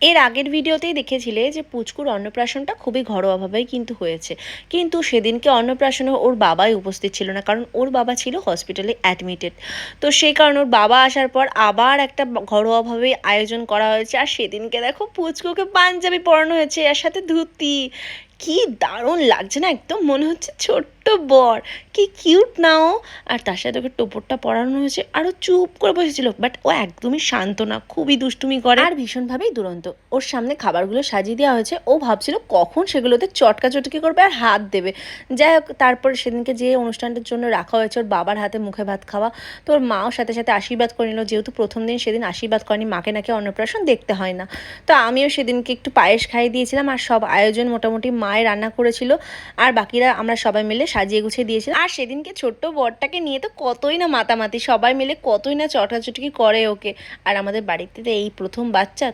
এর আগের ভিডিওতেই দেখেছিলে যে পুচকুর অন্নপ্রাশনটা খুবই ঘরোয়াভাবেই কিন্তু হয়েছে। কিন্তু সেদিনকে অন্নপ্রাশনে ওর বাবাই উপস্থিত ছিল না, কারণ ওর বাবা ছিল হসপিটালে অ্যাডমিটেড। তো সেই কারণে ওর বাবা আসার পর আবার একটা ঘরোয়াভাবেই আয়োজন করা হয়েছে। আর সেদিনকে দেখো পুচকুকে পাঞ্জাবি পরানো হয়েছে, এর সাথে ধুতি। কি দারুণ লাগছে না, একদম মনে হচ্ছে ছোট্ট বর। কি কিউট না ও। আর তার সাথে ওকে টোপরটা পরানো হয়েছে, আরও চুপ করে বসেছিল, বাট ও একদমই শান্ত না, খুবই দুষ্টুমি করে আর ভীষণভাবেই দুরন্ত। ওর সামনে খাবারগুলো সাজিয়ে দেওয়া হয়েছে, ও ভাবছিল কখন সেগুলোতে চটকাচটকি করবে আর হাত দেবে। যাই হোক, তারপর সেদিনকে যে অনুষ্ঠানটার জন্য রাখা হয়েছে ওর বাবার হাতে মুখে ভাত খাওয়া, তো ওর মাও সাথে সাথে আশীর্বাদ করে নিল, যেহেতু প্রথম দিন সেদিন আশীর্বাদ করেনি, মাকে নাকি অন্নপ্রাশন দেখতে হয় না। তো আমিও সেদিনকে একটু পায়েস খাইয়ে দিয়েছিলাম, আর সব আয়োজন মোটামুটি মায়ের রান্না করেছিল, আর বাকিরা আমরা সবাই মিলে সাজিয়ে গুছিয়ে দিয়েছিলাম। আর সেদিনকে ছোট্ট বরটাকে নিয়ে তো কতই না মাতামাতি, সবাই মিলে কতই না চটাচটকি করে ওকে। আর আমাদের বাড়িতে তো এই প্রথম বাচ্চা।